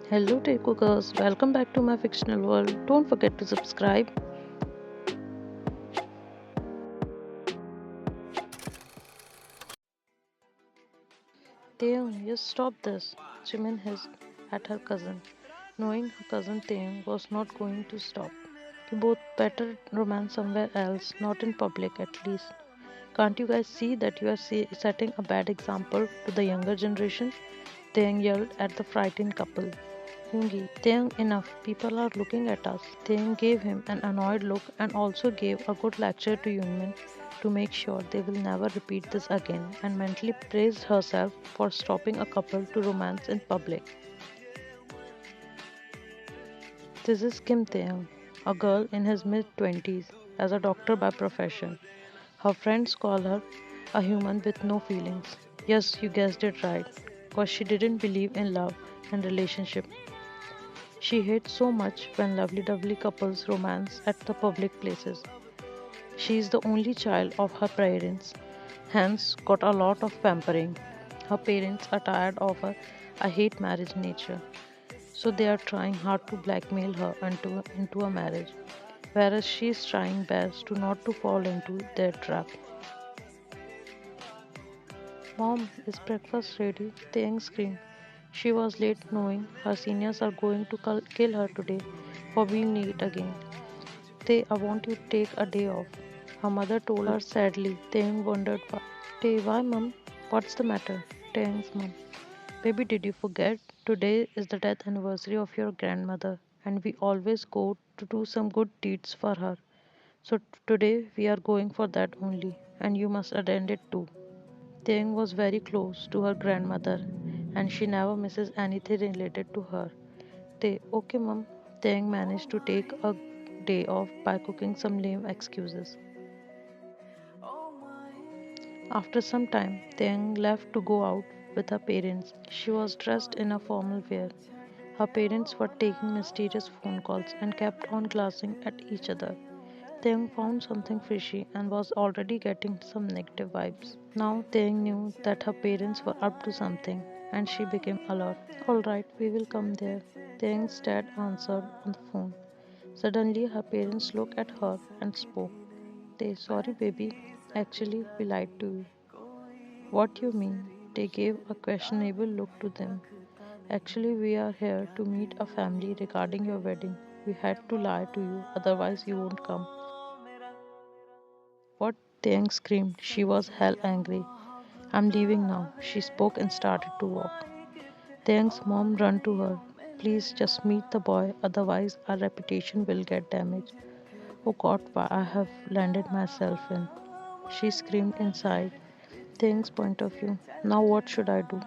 Hello, TAEKOOKers. Welcome back to my fictional world. Don't forget to subscribe. Taehyung, just stop this. Jimin hissed at her cousin, knowing her cousin Taehyung was not going to stop. You both better romance somewhere else, not in public at least. Can't you guys see that you are setting a bad example to the younger generation? Taehyung yelled at the frightened couple. Yoongi, Taehyung, enough. People are looking at us. Taehyung gave him an annoyed look and also gave a good lecture to Yoonmin to make sure they will never repeat this again and mentally praised herself for stopping a couple to romance in public. This is Kim Taehyung, a girl in his mid 20s, as a doctor by profession. Her friends call her a human with no feelings. Yes, you guessed it right, because she didn't believe in love and relationship. She hates so much when lovely-dovely couples romance at the public places. She is the only child of her parents, hence got a lot of pampering. Her parents are tired of her I hate marriage nature, so they are trying hard to blackmail her into a marriage, whereas she is trying best to not to fall into their trap. Mom, is breakfast ready? Taeyang screamed. She was late knowing her seniors are going to kill her today for being late again. I want you to take a day off. Her mother told her sadly. Taeyang wondered why. Why mum? What's the matter? Taeyang's mum. Baby, did you forget? Today is the death anniversary of your grandmother, and we always go to do some good deeds for her. So today we are going for that only, and you must attend it too. Taeyang was very close to her grandmother, and she never misses anything related to her. Okay, mum. Taeyang managed to take a day off by cooking some lame excuses. After some time, Taeyang left to go out with her parents. She was dressed in a formal wear. Her parents were taking mysterious phone calls and kept on glancing at each other. Taeyang found something fishy and was already getting some negative vibes. Now Taeyang knew that her parents were up to something and she became alert. Alright, we will come there. Taeyang's dad answered on the phone. Suddenly her parents looked at her and spoke. Sorry baby, actually we lied to you. What you mean? They gave a questionable look to them. Actually, we are here to meet a family regarding your wedding. We had to lie to you, otherwise, you won't come. What? Taeyang screamed. She was hell angry. I'm leaving now. She spoke and started to walk. Taeyang's mom ran to her. Please just meet the boy, otherwise, our reputation will get damaged. Oh God, why I have landed myself in. She screamed inside. Taeyang's point of view. Now, what should I do?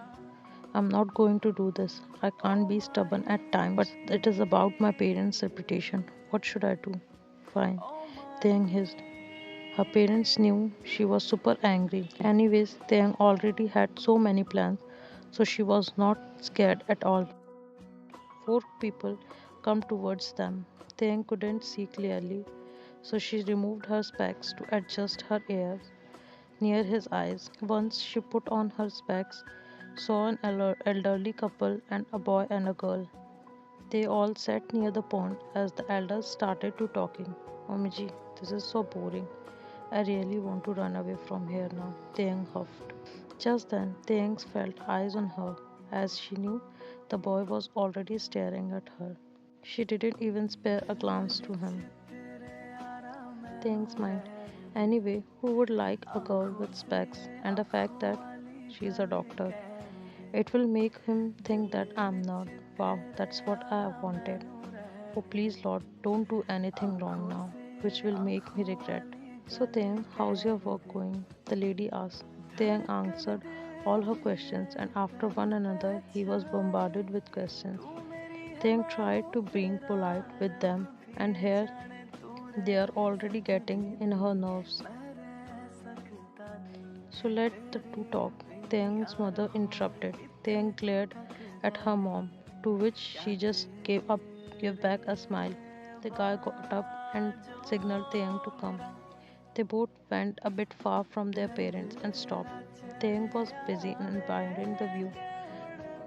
I'm not going to do this. I can't be stubborn at times, but it is about my parents' reputation. What should I do? Fine. Taeyang hissed. Her parents knew she was super angry. Anyways, Taeyang already had so many plans, so she was not scared at all. Four people come towards them. Taeyang couldn't see clearly, so she removed her specs to adjust her ears near his eyes. Once she put on her specs, saw an elderly couple and a boy and a girl. They all sat near the pond as the elders started to talking. Omiji, this is so boring. I really want to run away from here now, Taeyang huffed. Just then, Taeyang felt eyes on her, as she knew the boy was already staring at her. She didn't even spare a glance to him. Taeyang's mind. Anyway, who would like a girl with specs and the fact that she's a doctor? It will make him think that I'm not. Wow, that's what I wanted. Oh, please, Lord, don't do anything wrong now, which will make me regret. So, Taeyang, how's your work going? The lady asked. Taeyang answered all her questions, and after one another, he was bombarded with questions. Taeyang tried to being polite with them, and here they are already getting in her nerves. So let the two talk. Taeyang's mother interrupted. Taeyang glared at her mom, to which she just gave back a smile. The guy got up and signaled Taeyang to come. They both went a bit far from their parents and stopped. Taeyang was busy and admiring the view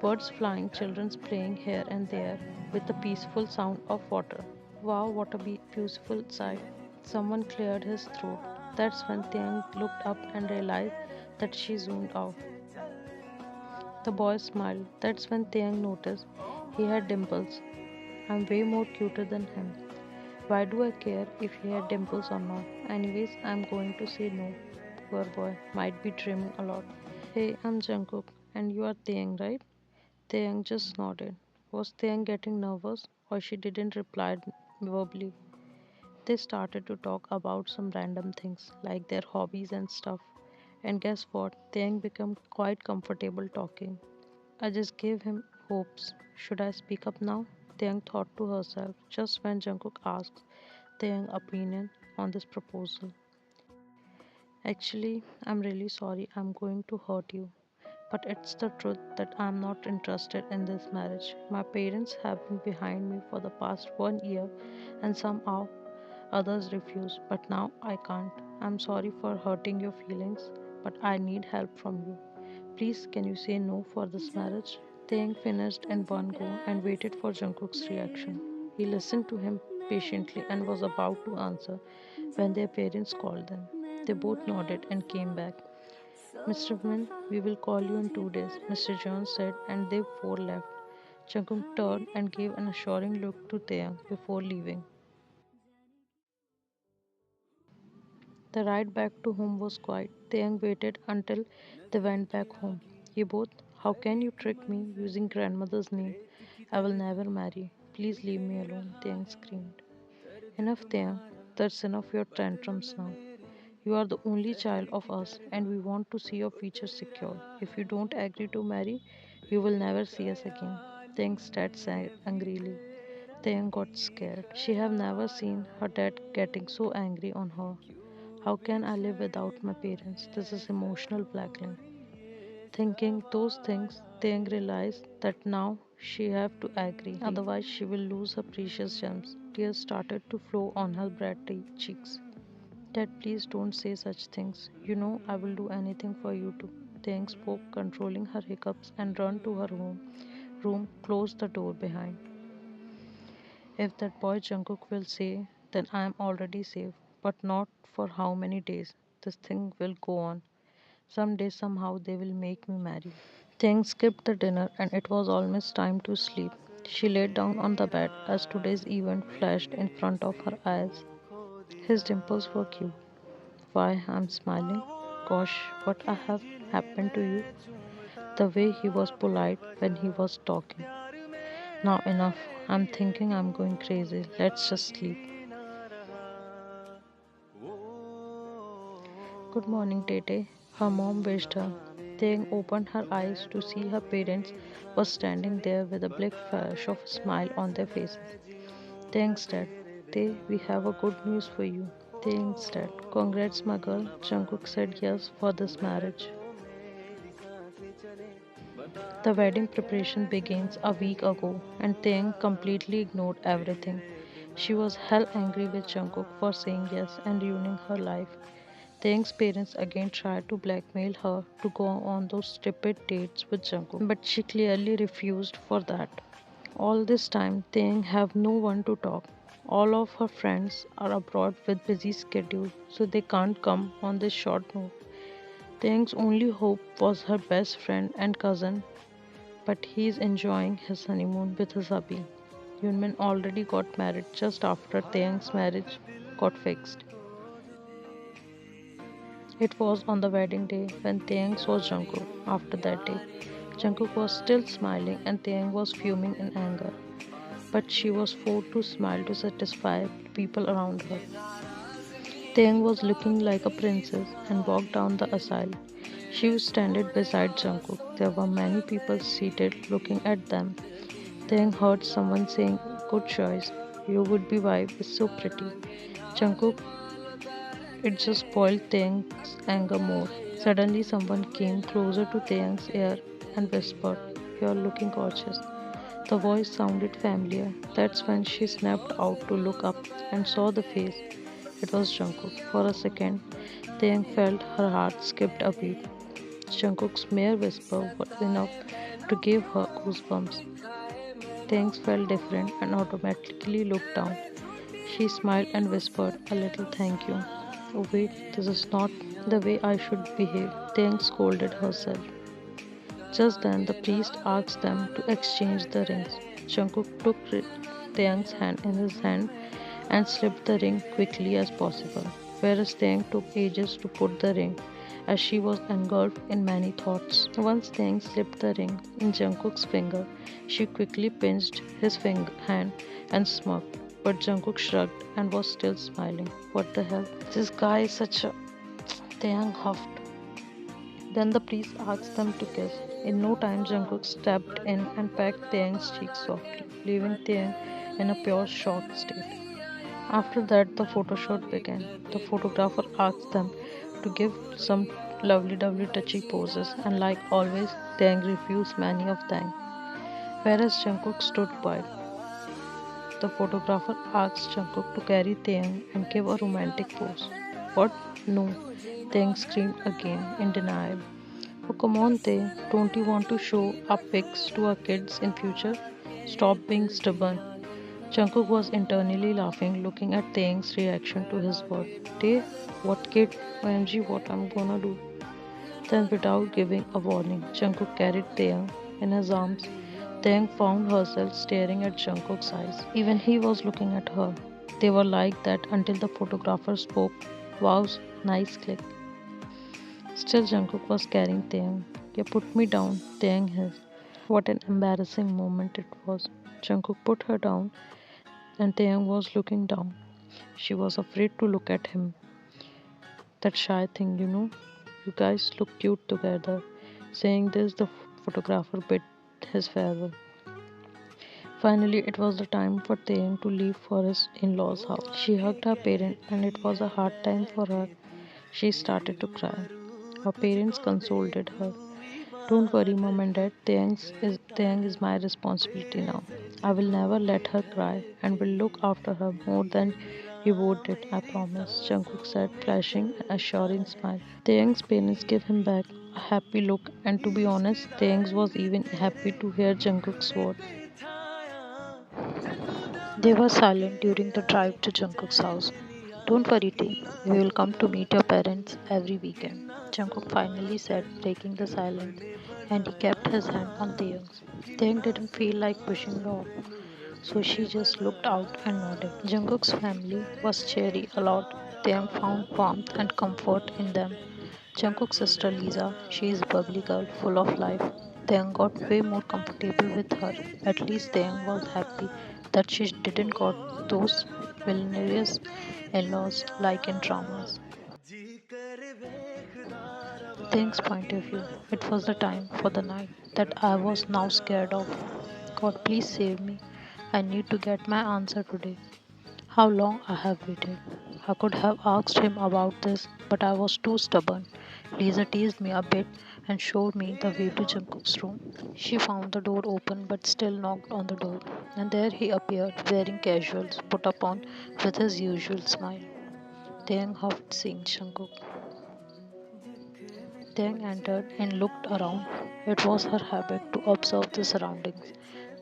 Birds flying, children playing here and there with the peaceful sound of water. Wow, what a beautiful sight. Someone cleared his throat. That's when Tiang looked up and realized that she zoomed out. The boy smiled. That's when Tiang noticed he had dimples. I'm way more cuter than him. Why do I care if he had dimples or not? Anyways, I'm going to say no. Poor boy, might be dreaming a lot. Hey, I'm Jungkook, and you are Taeyang, right? Taeyang just nodded. Was Taeyang getting nervous, or she didn't reply verbally? They started to talk about some random things, like their hobbies and stuff. And guess what? Taeyang became quite comfortable talking. I just gave him hopes. Should I speak up now? Taeyang thought to herself just when Jungkook asked Taeyang's opinion on this proposal. Actually, I'm really sorry I'm going to hurt you. But it's the truth that I'm not interested in this marriage. My parents have been behind me for the past 1 year and somehow others refuse. But now I can't. I'm sorry for hurting your feelings, but I need help from you. Please, can you say no for this marriage? Taeyang finished in one go and waited for Jungkook's reaction. He listened to him patiently and was about to answer when their parents called them. They both nodded and came back. Mr. Min, we will call you in 2 days, Mr. John said, and they four left. Jungkook turned and gave an assuring look to Taeyang before leaving. The ride back to home was quiet. Taeyang waited until they went back home. You both, how can you trick me using grandmother's name? I will never marry. Please leave me alone, Taeyang screamed. Enough, Taeyang. That's enough your tantrums now. You are the only child of us, and we want to see your future secure. If you don't agree to marry, you will never see us again. Thanks, Dad said angrily. Taeyang got scared. She have never seen her dad getting so angry on her. How can I live without my parents? This is emotional blackmail. Thinking those things, Taeyang realized that now she have to agree, otherwise she will lose her precious gems. Tears started to flow on her bright cheeks. Dad, please don't say such things. You know I will do anything for you too. Taeyang spoke, controlling her hiccups, and ran to her room, closed the door behind. If that boy Jungkook will say, then I am already safe. But not for how many days. This thing will go on. Someday, somehow, they will make me marry. Taeyang skipped the dinner, and it was almost time to sleep. She laid down on the bed as today's event flashed in front of her eyes. His dimples were cute. Why I'm smiling? Gosh, what I have happened to you? The way he was polite when he was talking. Now enough. I'm thinking I'm going crazy. Let's just sleep. Good morning, Tete. Her mom wished her. Taeyang opened her eyes to see her parents were standing there with a big flash of a smile on their faces. Thanks, Dad. Tay, we have a good news for you. Thanks, Dad. Congrats, my girl. Jungkook said yes for this marriage. The wedding preparation begins a week ago, and Taeyang completely ignored everything. She was hell angry with Jungkook for saying yes and ruining her life. Taeyang's parents again tried to blackmail her to go on those stupid dates with Jungkook, but she clearly refused for that. All this time, Taeyang have no one to talk. All of her friends are abroad with busy schedules, so they can't come on this short note. Taeyang's only hope was her best friend and cousin, but he is enjoying his honeymoon with his hubby. Yunmin already got married just after Taeyang's marriage got fixed. It was on the wedding day when Taeyang saw Jungkook. After that day, Jungkook was still smiling and Taeyang was fuming in anger. But she was forced to smile to satisfy the people around her. Taeyang was looking like a princess and walked down the aisle. She was standing beside Jungkook. There were many people seated looking at them. Taeyang heard someone saying, "Good choice. Your would-be wife is so pretty." Jungkook, it just spoiled Taeyang's anger more. Suddenly, someone came closer to Taeyang's ear and whispered, "You're looking gorgeous." The voice sounded familiar. That's when she snapped out to look up and saw the face. It was Jungkook. For a second, Taeyang felt her heart skipped a beat. Jungkook's mere whisper was enough to give her goosebumps. Things felt different and automatically looked down. She smiled and whispered a little thank you. Oh, wait, this is not the way I should behave. Things scolded herself. Just then, the priest asked them to exchange the rings. Jungkook took Taeyang's hand in his hand and slipped the ring quickly as possible, whereas Taeyang took ages to put the ring, as she was engulfed in many thoughts. Once Taeyang slipped the ring in Jungkook's finger, she quickly pinched his hand and smirked. But Jungkook shrugged and was still smiling. What the hell? This guy is such a. Taeyang huffed. Then the priest asked them to kiss. In no time, Jungkook stepped in and pecked Taeyang's cheek softly, leaving Taeyang in a pure shock state. After that, the photo shoot began. The photographer asked them to give some lovely touchy poses, and like always, Taeyang refused many of them. Whereas Jungkook stood quiet, the photographer asked Jungkook to carry Taeyang and give a romantic pose. What? No, Taeyang screamed again in denial. Oh, come on, Tae. Don't you want to show our pics to our kids in future? Stop being stubborn. Jungkook was internally laughing, looking at Taeyang's reaction to his word. Tae, what kid? OMG, what I'm gonna do? Then, without giving a warning, Jungkook carried Taeyang in his arms. Taeyang found herself staring at Jungkook's eyes. Even he was looking at her. They were like that until the photographer spoke. Wow's nice click. Still, Jungkook was carrying Taeyang. You put me down, Taeyang hissed. What an embarrassing moment it was. Jungkook put her down, and Taeyang was looking down. She was afraid to look at him. That shy thing, you know. You guys look cute together. Saying this, the photographer bit his farewell. Finally, it was the time for Taeyang to leave for his in law's house. She hugged her parents, and it was a hard time for her. She started to cry. Her parents consoled her. Don't worry, mom and dad, Taeyang is my responsibility now. I will never let her cry and will look after her more than you both did, I promise, Jungkook said, flashing an assuring smile. Taeyang's parents gave him back a happy look, and to be honest, Taeyang was even happy to hear Jungkook's words. They were silent during the drive to Jungkook's house. Don't worry, Tae. We will come to meet your parents every weekend. Jungkook finally said, breaking the silence, and he kept his hand on Taeyang's. Taeyang didn't feel like pushing her off, so she just looked out and nodded. Jungkook's family was cheery a lot. Taeyang found warmth and comfort in them. Jungkook's sister Lisa, she is a bubbly girl, full of life. Taeyang got way more comfortable with her. At least Taeyang was happy that she didn't got those villainous in-laws like in dramas. Taeyang's point of view, it was the time for the night that I was now scared of. God, please save me. I need to get my answer today. How long I have waited. I could have asked him about this, but I was too stubborn. Lisa teased me a bit and showed me the way to Jungkook's room. She found the door open but still knocked on the door, and there he appeared wearing casuals put upon with his usual smile. Taeyang huffed seeing Jungkook. Taeyang entered and looked around. It was her habit to observe the surroundings.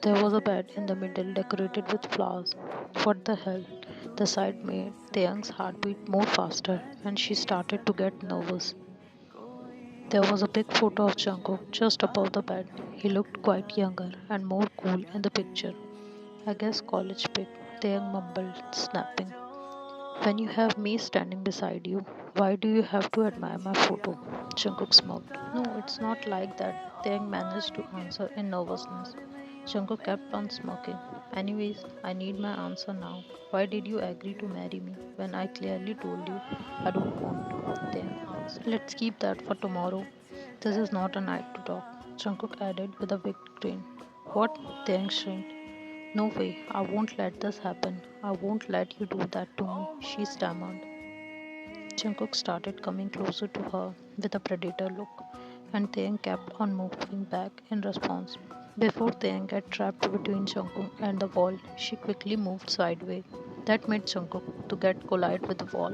There was a bed in the middle decorated with flowers. What the hell? The sight made Taeyang's heartbeat more faster and she started to get nervous. There was a big photo of Jungkook just above the bed. He looked quite younger and more cool in the picture. I guess college pic, Taeyang mumbled, snapping. When you have me standing beside you, why do you have to admire my photo? Jungkook smirked. No, it's not like that. Taeyang managed to answer in nervousness. Jungkook kept on smirking. Anyways, I need my answer now. Why did you agree to marry me when I clearly told you I don't want to? Taeyang asked. Let's keep that for tomorrow. This is not a night to talk. Jungkook added with a big grin. What? Taeyang shrieked. No way, I won't let this happen. I won't let you do that to me, she stammered. Jungkook started coming closer to her with a predator look, and Taeyang kept on moving back in response. Before Taeyang got trapped between Jungkook and the wall, she quickly moved sideways. That made Jungkook to get collide with the wall.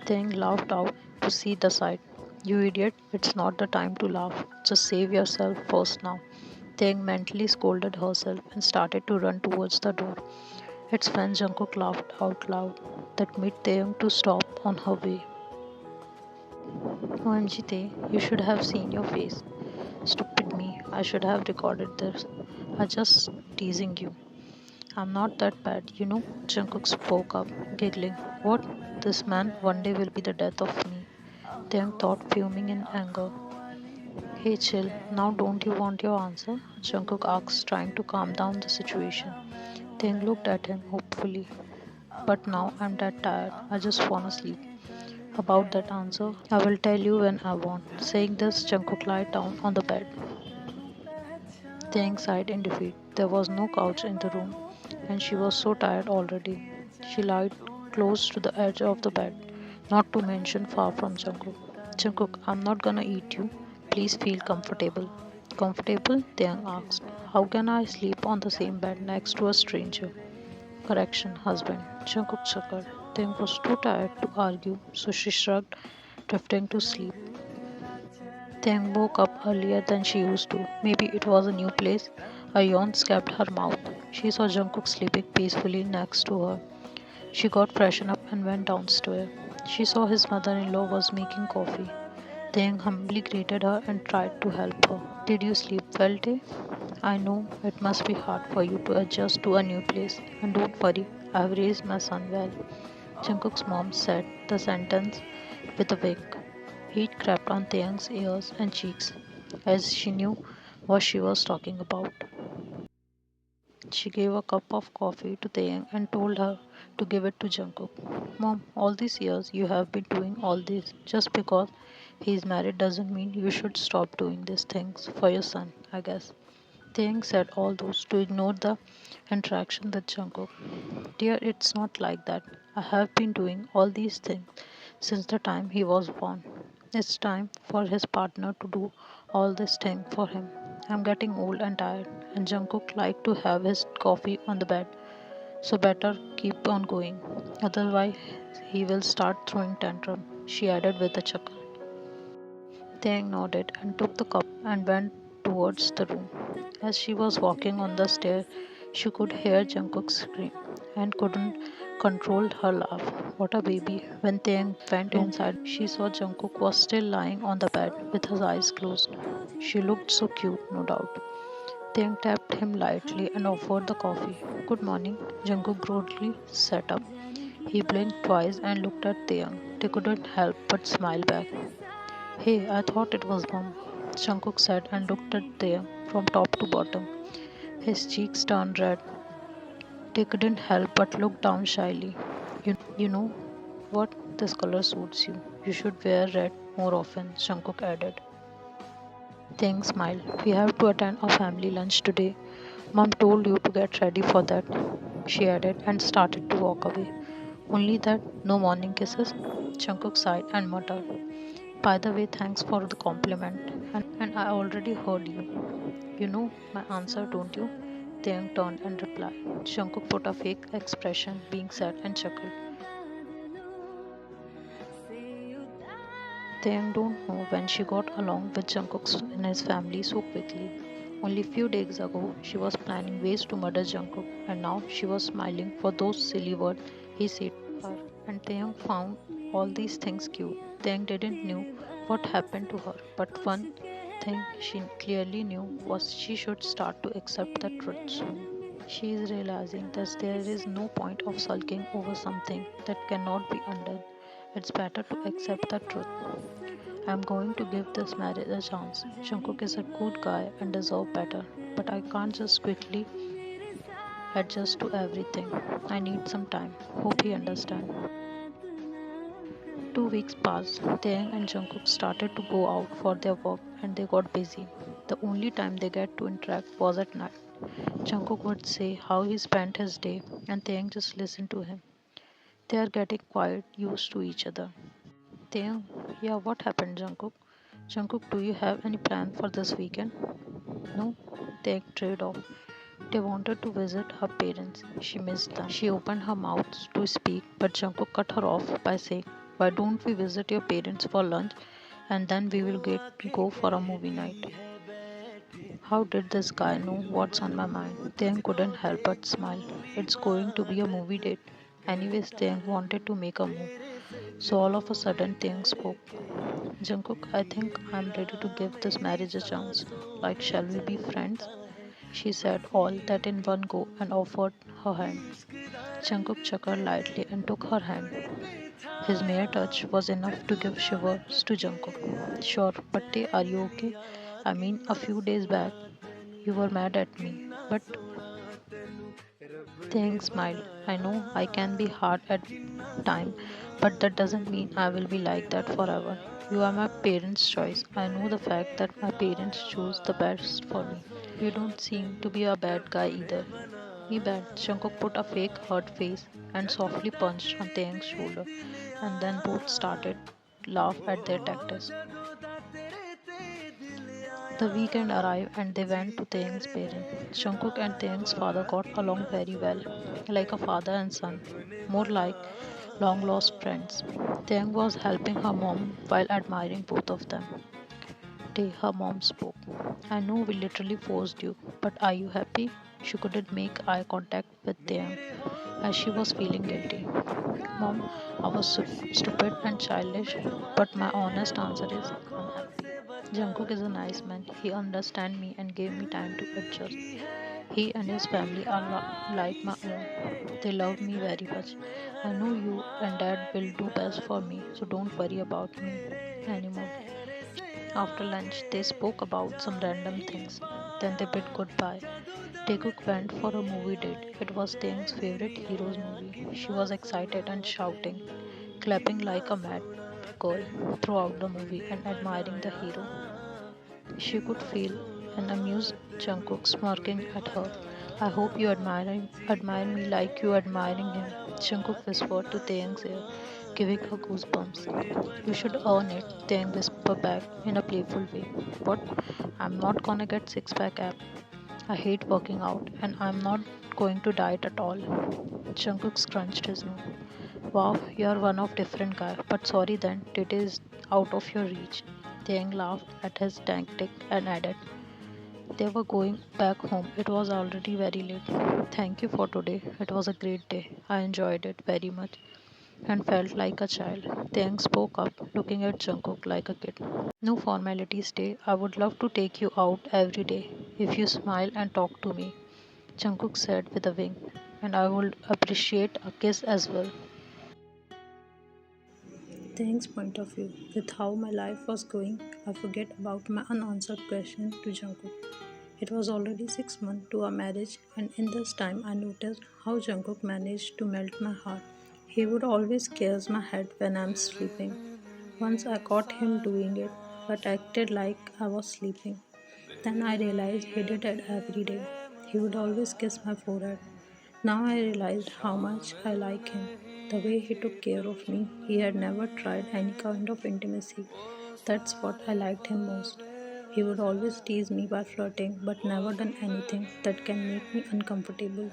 Taeyang laughed out to see the sight. You idiot, it's not the time to laugh. Just save yourself first now. Taeyang mentally scolded herself and started to run towards the door. It's when Jungkook laughed out loud that made Taeyang to stop on her way. OMG Tae, you should have seen your face. Stupid me, I should have recorded this. I just teasing you. I'm not that bad, you know. Jungkook spoke up, giggling. What? This man one day will be the death of me. Taeyang thought, fuming in anger. Hey, chill. Now don't you want your answer? Jungkook asked, trying to calm down the situation. Taeyang looked at him hopefully. But now I'm that tired. I just wanna sleep. About that answer, I will tell you when I want. Saying this, Jungkook lied down on the bed. Taeyang sighed in defeat. There was no couch in the room, and she was so tired already. She lied close to the edge of the bed, not to mention far from Jungkook. Jungkook, I'm not gonna eat you. Please feel comfortable. Comfortable? Taeyang asked. How can I sleep on the same bed next to a stranger? Correction, husband. Jungkook chuckled. Taeyang was too tired to argue, so she shrugged, drifting to sleep. Taeyang woke up earlier than she used to. Maybe it was a new place. A yawn escaped her mouth. She saw Jungkook sleeping peacefully next to her. She got freshened up and went downstairs. She saw his mother-in-law was making coffee. Taeyang humbly greeted her and tried to help her. Did you sleep well, Tae? I know it must be hard for you to adjust to a new place. And don't worry, I have raised my son well. Jungkook's mom said the sentence with a wink. Heat crept on Taeyang's ears and cheeks, as she knew what she was talking about. She gave a cup of coffee to Taeyang and told her to give it to Jungkook. Mom, all these years you have been doing all this. Just because he is married doesn't mean you should stop doing these things for your son, I guess. Taeyang said all those to ignore the interaction with Jungkook. Dear, it's not like that. I have been doing all these things since the time he was born. It's time for his partner to do all this thing for him. I'm getting old and tired, and Jungkook like to have his coffee on the bed. So better keep on going. Otherwise, he will start throwing tantrum. She added with a chuckle. Taeyang nodded and took the cup and went towards the room. As she was walking on the stair, she could hear Jungkook scream and couldn't control her laugh. What a baby. When Taeyang went inside, she saw Jungkook was still lying on the bed with his eyes closed. She looked so cute, no doubt. Taeyang tapped him lightly and offered the coffee. Good morning. Jungkook broadly sat up. He blinked twice and looked at Taeyang. They couldn't help but smile back. Hey, I thought it was Mom, Jungkook said and looked at Taeyang from top to bottom. His cheeks turned red. They couldn't help but look down shyly. You know what? This color suits you. You should wear red more often, Jungkook added. Taeyang smiled. We have to attend a family lunch today. Mom told you to get ready for that, she added and started to walk away. Only that, no morning kisses? Jungkook sighed and muttered. By the way, thanks for the compliment. And I already heard you. You know my answer, don't you? Taeyang turned and replied. Jungkook put a fake expression, being sad and chuckled. Taeyang don't know when she got along with Jungkook and his family so quickly. Only few days ago, she was planning ways to murder Jungkook, and now she was smiling for those silly words he said to her. And Taeyang found all these things cute. Taeyang didn't know what happened to her, but one thing she clearly knew was she should start to accept the truth soon. She is realizing that there is no point of sulking over something that cannot be undone. It's better to accept the truth. I'm going to give this marriage a chance. Jungkook is a good guy and deserves better, but I can't just quickly adjust to everything. I need some time. Hope he understands. 2 weeks passed. Taeyang and Jungkook started to go out for their work and they got busy. The only time they get to interact was at night. Jungkook would say how he spent his day and Taeyang just listened to him. They are getting quite used to each other. Taeyang, yeah, what happened, Jungkook? Jungkook, do you have any plan for this weekend? No, Taeyang trailed off. They wanted to visit her parents. She missed them. She opened her mouth to speak, but Jungkook cut her off by saying, why don't we visit your parents for lunch and then we will go for a movie night? How did this guy know what's on my mind? Taeyang couldn't help but smile. It's going to be a movie date. Anyways, Taeyang wanted to make a move. So all of a sudden, Taeyang spoke. Jungkook, I think I'm ready to give this marriage a chance. Like, shall we be friends? She said all that in one go and offered her hand. Jungkook chuckled lightly and took her hand. His mere touch was enough to give shivers to Jungkook. Sure, but are you okay? I mean, a few days back, you were mad at me. But Taeyang smiled. I know I can be hard at time, but that doesn't mean I will be like that forever. You are my parents' choice. I know the fact that my parents choose the best for me. You don't seem to be a bad guy either. Me bad. Jungkook put a fake hurt face and softly punched on Taeyang's shoulder, and then both started laugh at their tactics. The weekend arrived and they went to Taeyang's parents. Jungkook and Taeyang's father got along very well, like a father and son, more like long lost friends. Taeyang was helping her mom while admiring both of them. Day, her mom spoke. I know we literally forced you, but are you happy? She couldn't make eye contact with Taeyang as she was feeling guilty. Mom, I was stupid and childish, but my honest answer is I'm happy. Jungkook is a nice man. He understands me and gave me time to adjust. He and his family are like my own. They love me very much. I know you and dad will do best for me, so don't worry about me anymore. After lunch, they spoke about some random things. Then they bid goodbye. TAEKOOK went for a movie date. It was Taehyung's favorite hero's movie. She was excited and shouting, clapping like a mad girl throughout the movie and admiring the hero. She could feel an amused Jungkook smirking at her. I hope you admire me like you admiring him. Jungkook whispered to Taeyang's ear, giving her goosebumps. You should earn it, Taeyang whispered back in a playful way. What? I'm not gonna get six-pack ab. I hate working out and I'm not going to diet at all. Jungkook scrunched his nose. Wow, you're one of different guy. But sorry then, it is out of your reach. Taeyang laughed at his tactic and added, they were going back home. It was already very late. Thank you for today. It was a great day. I enjoyed it very much and felt like a child. Taeyang spoke up, looking at Jungkook like a kid. No formalities day. I would love to take you out every day if you smile and talk to me. Jungkook said with a wink, and I would appreciate a kiss as well. Thanks point of view. With how my life was going, I forget about my unanswered question to Jungkook. It was already 6 months to our marriage, and in this time, I noticed how Jungkook managed to melt my heart. He would always caress my head when I'm sleeping. Once I caught him doing it, but acted like I was sleeping. Then I realized he did it every day. He would always kiss my forehead. Now I realized how much I like him. The way he took care of me, he had never tried any kind of intimacy. That's what I liked him most. He would always tease me by flirting, but never done anything that can make me uncomfortable.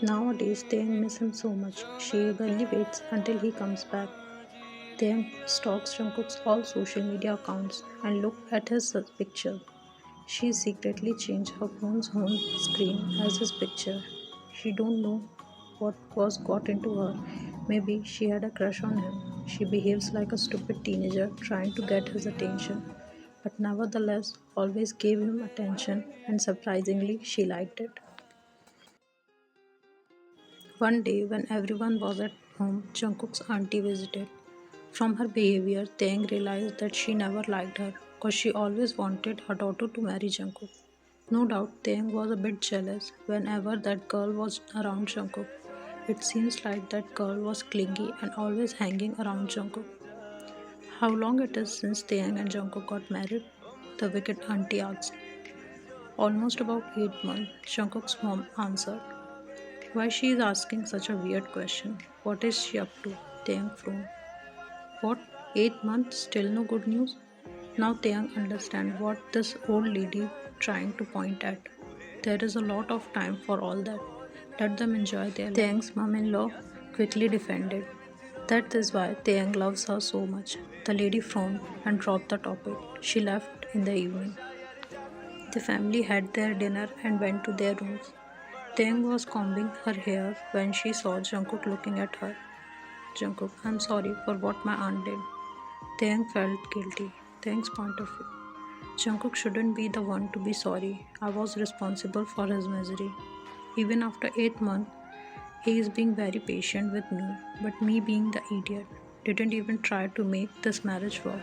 Nowadays, they miss him so much. She eagerly waits until he comes back. Then stalks Jungkook's all social media accounts and look at his picture. She secretly changed her phone's home screen as his picture. She don't know what was got into her. Maybe she had a crush on him. She behaves like a stupid teenager trying to get his attention, but nevertheless always gave him attention and surprisingly she liked it. One day when everyone was at home, Jungkook's auntie visited. From her behavior, Taeyang realized that she never liked her because she always wanted her daughter to marry Jungkook. No doubt Taeyang was a bit jealous whenever that girl was around Jungkook. It seems like that girl was clingy and always hanging around Jungkook. How long it is since Taeyang and Jungkook got married? The wicked auntie asked. Almost about 8 months, Jungkook's mom answered. Why she is asking such a weird question? What is she up to? Taeyang frowned. What? 8 months? Still no good news? Now Taeyang understand what this old lady trying to point at. There is a lot of time for all that. Let them enjoy their life. Taeyang's mom-in-law quickly defended. That is why Taeyang loves her so much. The lady frowned and dropped the topic. She left in the evening. The family had their dinner and went to their rooms. Taehyung was combing her hair when she saw Jungkook looking at her. Jungkook, I'm sorry for what my aunt did. Taehyung felt guilty. Taehyung's point of view. Jungkook shouldn't be the one to be sorry. I was responsible for his misery. Even after 8 months, he is being very patient with me, but me being the idiot didn't even try to make this marriage work.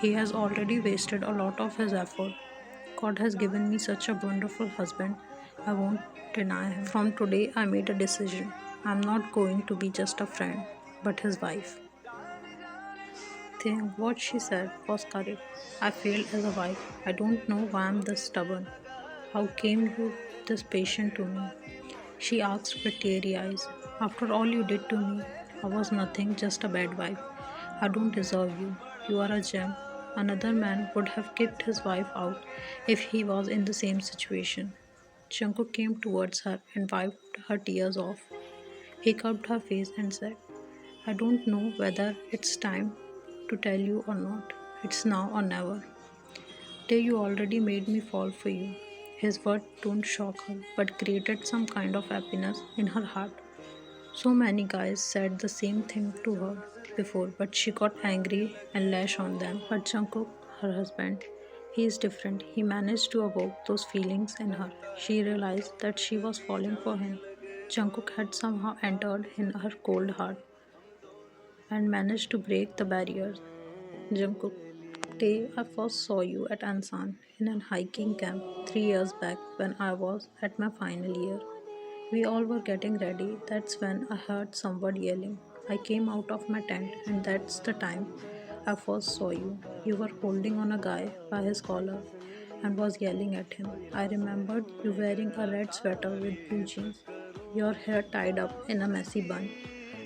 He has already wasted a lot of his effort. God has given me such a wonderful husband. I won't deny him. From today, I made a decision. I'm not going to be just a friend, but his wife. Think what she said was correct. I failed as a wife. I don't know why I'm this stubborn. How came you this patient to me? She asked with teary eyes. After all you did to me, I was nothing, just a bad wife. I don't deserve you. You are a gem. Another man would have kicked his wife out if he was in the same situation. Jungkook came towards her and wiped her tears off. He cupped her face and said, I don't know whether it's time to tell you or not. It's now or never. Tay, you already made me fall for you. His words don't shock her, but created some kind of happiness in her heart. So many guys said the same thing to her before, but she got angry and lashed on them. But Jungkook, her husband, he is different. He managed to evoke those feelings in her. She realized that she was falling for him. Jungkook had somehow entered in her cold heart and managed to break the barriers. Jungkook, day I first saw you at Ansan in an hiking camp 3 years back when I was at my final year. We all were getting ready. That's when I heard someone yelling. I came out of my tent, and that's the time I first saw you. You were holding on a guy by his collar and was yelling at him. I remembered you wearing a red sweater with blue jeans, your hair tied up in a messy bun.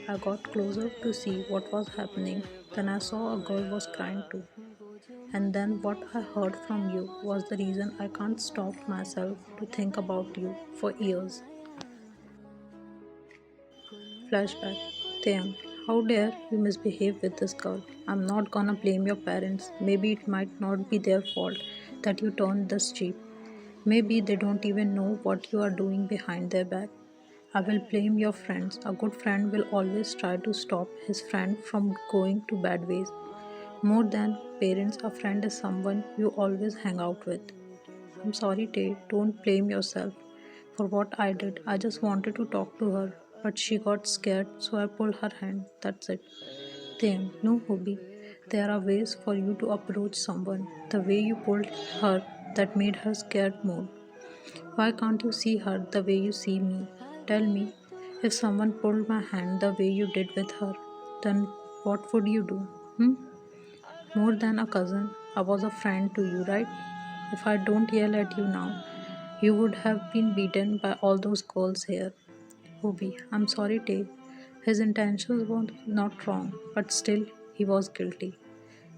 I got closer to see what was happening. Then I saw a girl was crying too. And then what I heard from you was the reason I can't stop myself to think about you for years. Flashback. Taehyung, how dare you misbehave with this girl? I'm not gonna blame your parents. Maybe it might not be their fault that you turned this cheap. Maybe they don't even know what you are doing behind their back. I will blame your friends. A good friend will always try to stop his friend from going to bad ways. More than parents, a friend is someone you always hang out with. I'm sorry, Tay. Don't blame yourself for what I did. I just wanted to talk to her, but she got scared, so I pulled her hand. That's it. Then, no hobby. There are ways for you to approach someone. The way you pulled her that made her scared more. Why can't you see her the way you see me? Tell me, if someone pulled my hand the way you did with her, then what would you do? Hmm? More than a cousin, I was a friend to you, right? If I don't yell at you now, you would have been beaten by all those girls here. Hobie, I'm sorry, Tay. His intentions were not wrong, but still, he was guilty.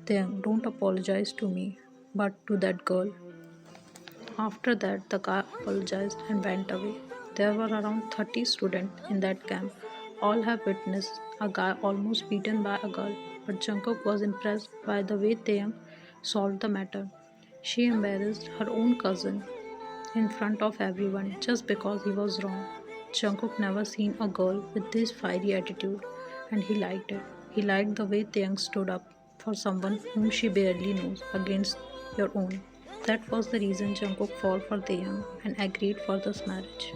Then don't apologize to me, but to that girl. After that, the guy apologized and went away. There were around 30 students in that camp. All have witnessed a guy almost beaten by a girl, but Jungkook was impressed by the way Taeyang solved the matter. She embarrassed her own cousin in front of everyone just because he was wrong. Jungkook never seen a girl with this fiery attitude, and he liked it. He liked the way Taeyang stood up for someone whom she barely knows against your own. That was the reason Jungkook fell for Taehyung and agreed for this marriage.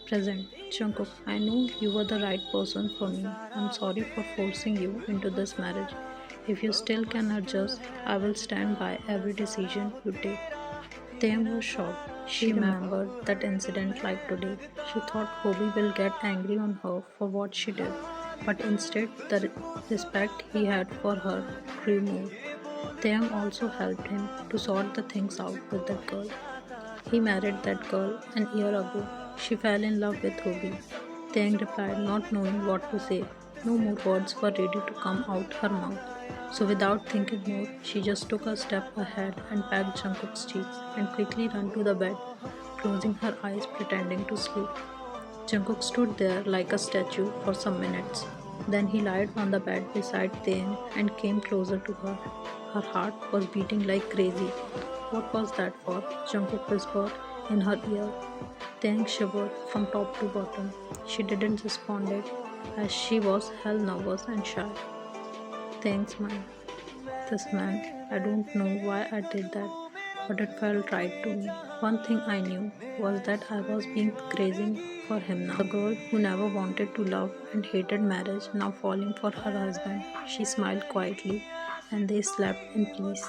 Present. Jungkook, I know you were the right person for me. I'm sorry for forcing you into this marriage. If you still can adjust, I will stand by every decision you take. Taehyung was shocked. She remembered that incident like today. She thought Hobie will get angry on her for what she did, but instead the respect he had for her grew more. Taeyang also helped him to sort the things out with that girl. He married that girl an year ago. She fell in love with Hobie. Taeyang replied, not knowing what to say. No more words were ready to come out her mouth. So without thinking more, she just took a step ahead and pecked Jungkook's cheeks and quickly ran to the bed, closing her eyes pretending to sleep. Jungkook stood there like a statue for some minutes. Then he lied on the bed beside Taehyung and came closer to her. Her heart was beating like crazy. What was that for? Jungkook whispered in her ear. Taehyung shivered from top to bottom. She didn't respond as she was hell nervous and shy. Thanks, man. This man, I don't know why I did that, but it felt right to me. One thing I knew was that I was being crazy for him now. The girl who never wanted to love and hated marriage now falling for her husband. She smiled quietly and they slept in peace.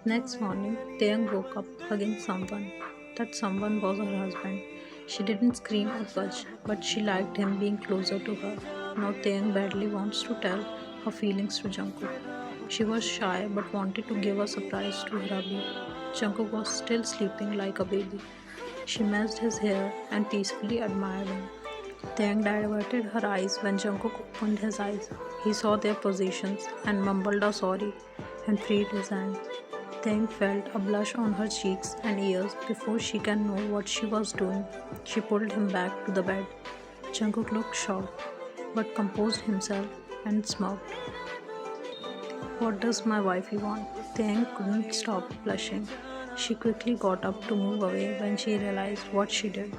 Next morning, Taeyang woke up hugging someone. That someone was her husband. She didn't scream or budge, but she liked him being closer to her. Now Taeyang badly wants to tell her feelings to Jungkook. She was shy but wanted to give a surprise to her hubby. Jungkook was still sleeping like a baby. She messed his hair and peacefully admired him. Taeyang diverted her eyes when Jungkook opened his eyes. He saw their positions and mumbled a sorry and freed his hand. Taeyang felt a blush on her cheeks and ears before she can know what she was doing. She pulled him back to the bed. Jungkook looked shocked, but composed himself and smirked. What does my wifey want? Taeyang couldn't stop blushing. She quickly got up to move away when she realized what she did.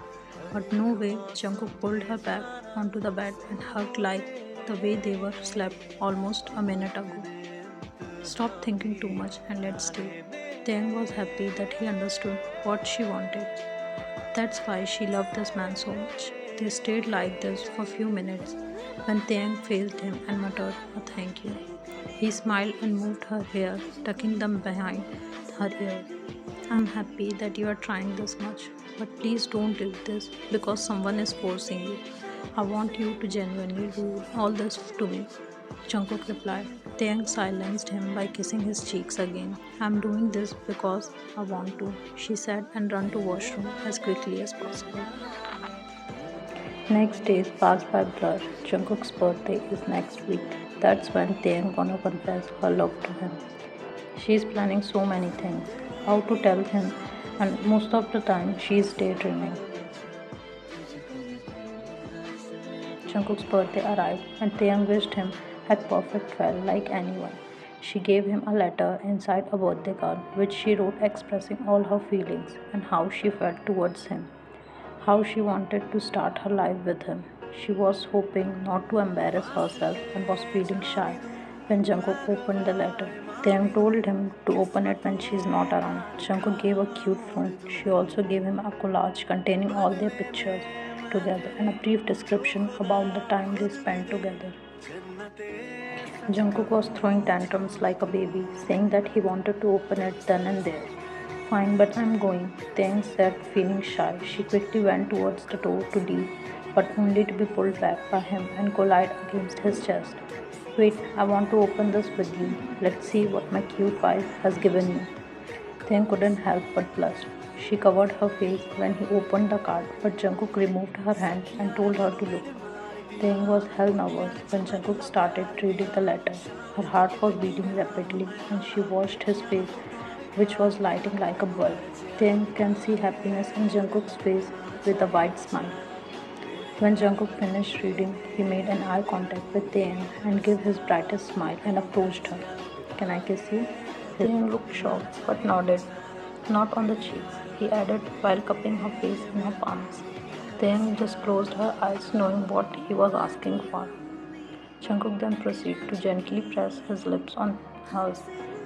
But no way, Jungkook pulled her back onto the bed and hugged like the way they were slept almost a minute ago. Stop thinking too much and let's stay. Taeyang was happy that he understood what she wanted. That's why she loved this man so much. They stayed like this for a few minutes when Taeyang faced him and muttered a thank you. He smiled and moved her hair, tucking them behind her ear. I'm happy that you are trying this much, but please don't do this because someone is forcing you. I want you to genuinely do all this to me. Jungkook replied. Taeyang silenced him by kissing his cheeks again. I'm doing this because I want to, she said and ran to washroom as quickly as possible. Next days pass by blur. Jungkook's birthday is next week. That's when Taeyang gonna confess her love to him. She's planning so many things. How to tell him, and most of the time she's daydreaming. Jungkook's birthday arrived and Taeyang wished him had perfect well like anyone. She gave him a letter inside a birthday card which she wrote expressing all her feelings and how she felt towards him, how she wanted to start her life with him. She was hoping not to embarrass herself and was feeling shy when Jungkook opened the letter. Taeyang told him to open it when she's not around. Jungkook gave a cute frown. She also gave him a collage containing all their pictures together and a brief description about the time they spent together. Jungkook was throwing tantrums like a baby, saying that he wanted to open it then and there. Fine, but I'm going, Taeyang said, feeling shy. She quickly went towards the door to leave, but only to be pulled back by him and collide against his chest. Wait, I want to open this with you. Let's see what my cute wife has given you. Taeyang couldn't help but blush. She covered her face when he opened the card, but Jungkook removed her hand and told her to look. Taeyang was hell nervous when Jungkook started reading the letter. Her heart was beating rapidly and she watched his face, which was lighting like a bulb. Taeyang can see happiness in Jungkook's face with a wide smile. When Jungkook finished reading, he made an eye contact with Taeyang and gave his brightest smile and approached her. Can I kiss you? Taeyang looked shocked but nodded. Not on the cheeks, he added while cupping her face in her palms. Taeyang just closed her eyes knowing what he was asking for. Jungkook then proceeded to gently press his lips on hers.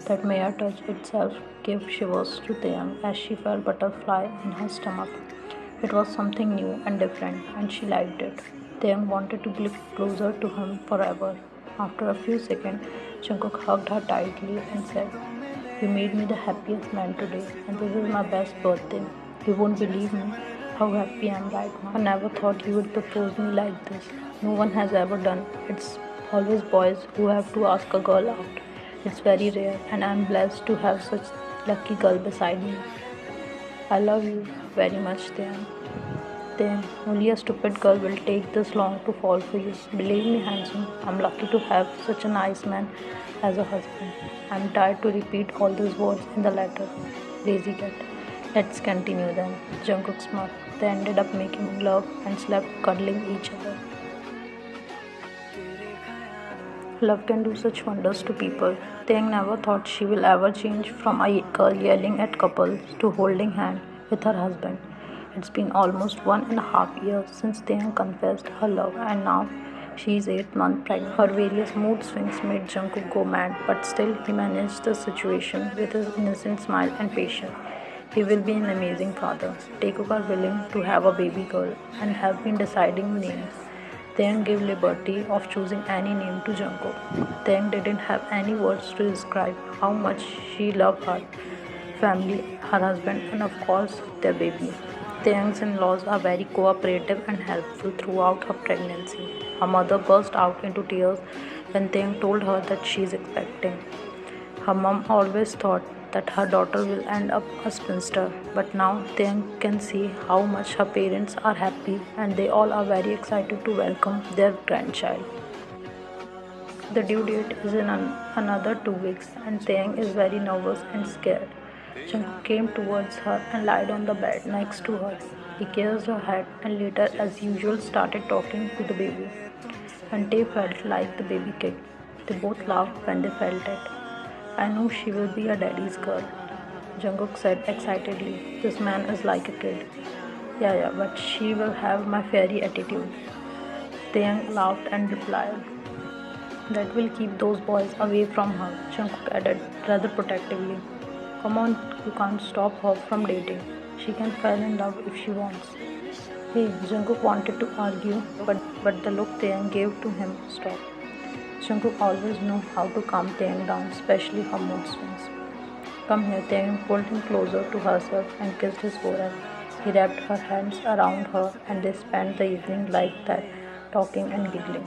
That mere touch itself gave shivers to Taeyang as she felt butterfly in her stomach. It was something new and different and she liked it. Taeyang wanted to be closer to him forever. After a few seconds, Jungkook hugged her tightly and said, You made me the happiest man today and this is my best birthday. You won't believe me how happy I am right now. I never thought you would propose me like this. No one has ever done. It's always boys who have to ask a girl out. It's very rare and I am blessed to have such lucky girl beside me. I love you very much, Taeyang. Taeyang, only a stupid girl will take this long to fall for you. Believe me, handsome, I'm lucky to have such a nice man as a husband. I'm tired to repeat all these words in the letter. Lazy cat. Let's continue then. Jungkook smiled. They ended up making love and slept cuddling each other. Love can do such wonders to people. Taeyang never thought she will ever change from a girl yelling at couples to holding hand with her husband. It's been almost 1.5 years since Taeyang confessed her love, and now she is 8 months pregnant. Her various mood swings made Jungkook go mad, but still he managed the situation with his innocent smile and patience. He will be an amazing father. TAEKOOK are willing to have a baby girl and have been deciding names. Taeyang gave liberty of choosing any name to Jungkook. Taeyang didn't have any words to describe how much she loved her family, her husband, and of course their baby. Taeyang's in-laws are very cooperative and helpful throughout her pregnancy. Her mother burst out into tears when Taeyang told her that she is expecting. Her mom always thought that her daughter will end up a spinster, but now Taeyang can see how much her parents are happy and they all are very excited to welcome their grandchild. The due date is in another 2 weeks, and Taeyang is very nervous and scared. Jungkook came towards her and lied on the bed next to her. He kissed her head and later, as usual, started talking to the baby. And Tae felt like the baby kicked. They both laughed when they felt it. I know she will be a daddy's girl, Jungkook said excitedly. This man is like a kid. Yeah, yeah, but she will have my fairy attitude. Taeyang laughed and replied. That will keep those boys away from her, Jungkook added rather protectively. Come on, you can't stop her from dating. She can fall in love if she wants. Hey, Jungkook wanted to argue, but the look Taeyang gave to him stopped. Jungkook always knew how to calm Taeyang down, especially her mood swings. Come here, Taeyang pulled him closer to herself and kissed his forehead. He wrapped her hands around her and they spent the evening like that, talking and giggling.